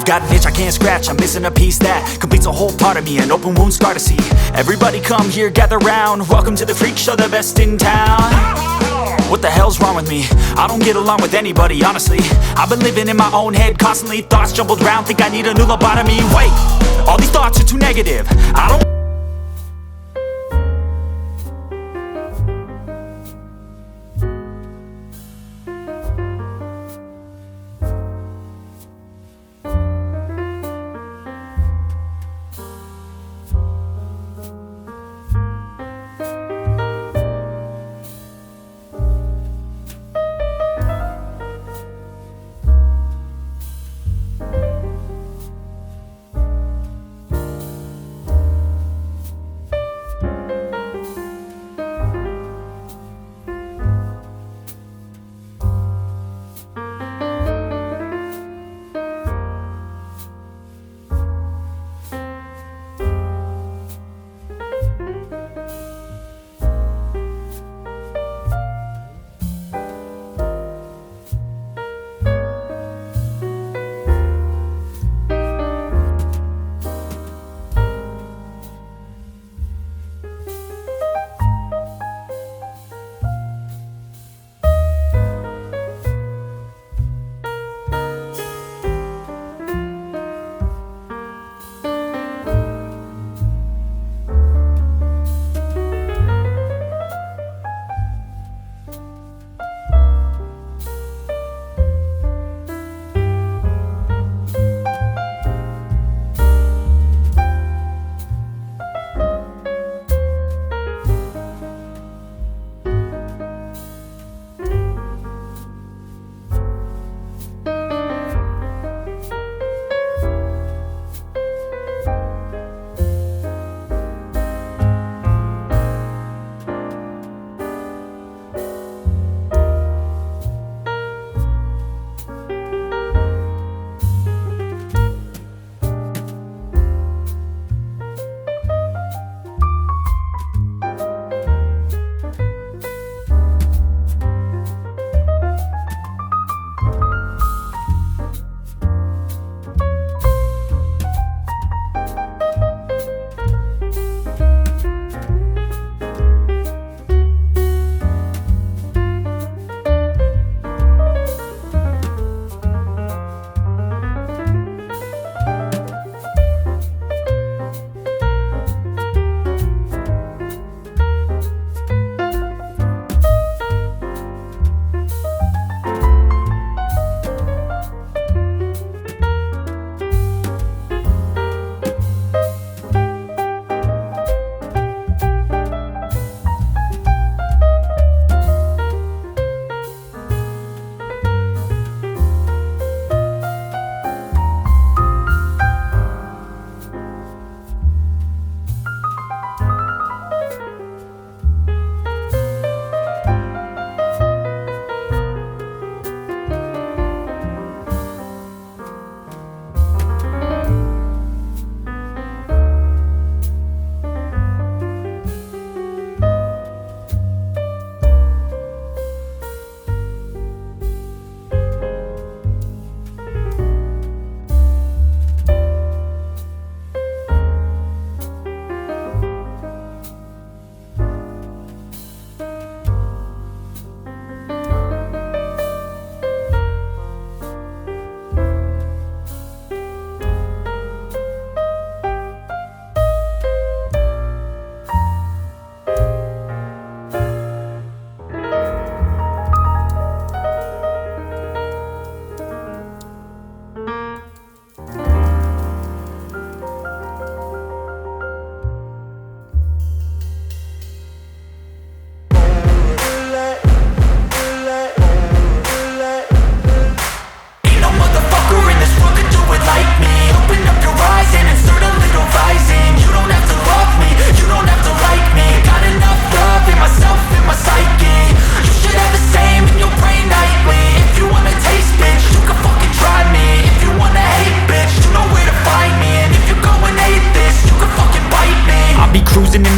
I've got an itch I can't scratch, I'm missing a piece that completes a whole part of me, an open wound scar to see. Everybody come here, gather round, welcome to the freak show, the best in town. What the hell's wrong with me? I don't get along with anybody, honestly. I've been living in my own head constantly, thoughts jumbled round, think I need a new lobotomy. Wait, all these thoughts are too negative, I don't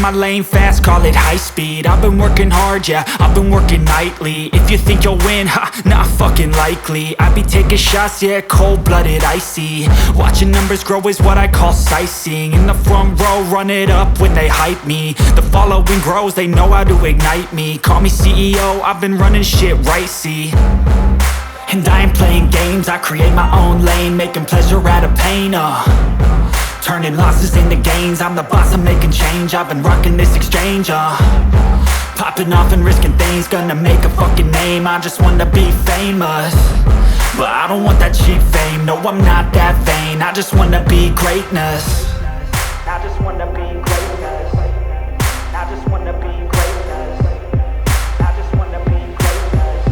my lane fast, call it high speed. I've been working hard, yeah, I've been working nightly. If you think you'll win, ha, not fucking likely. I be taking shots, yeah, cold-blooded, icy. Watching numbers grow is what I call sightseeing. In the front row, run it up when they hype me. The following grows, they know how to ignite me. Call me CEO, I've been running shit right, see. And I ain't playing games, I create my own lane, making pleasure out of pain, turning losses into gains. I'm the boss, I'm making change. I've been rocking this exchange, popping off and risking things. Gonna make a fucking name, I just wanna be famous. But I don't want that cheap fame, no, I'm not that vain. I just wanna be greatness. I just wanna be greatness. I just wanna be greatness. I just wanna be greatness.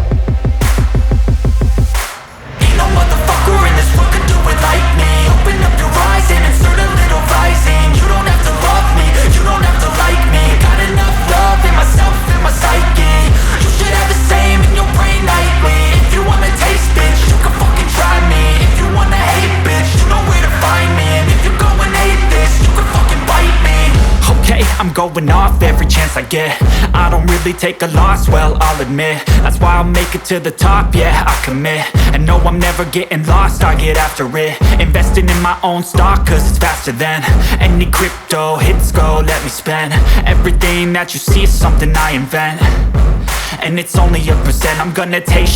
Ain't no motherfucker in this world could do it like me. Open up your eyes and insert a little rising. You don't have to love me, you don't have to like me. Got enough love in myself, in my psyche. You should have the same in your brain nightly. If you wanna taste, bitch, you can fucking try me. If you wanna hate, bitch, you know where to find me. And if you go and hate this, you can fucking bite me. Okay, I'm going off every chance I get. I don't really take a loss, well, I'll admit. That's why I'll make it to the top, yeah, I commit. And no, I'm never getting lost, I get after it. Investing in my own stock, cause it's faster than any crypto hits go, let me spend. Everything that you see is something I invent. And it's only a percent, I'm gonna take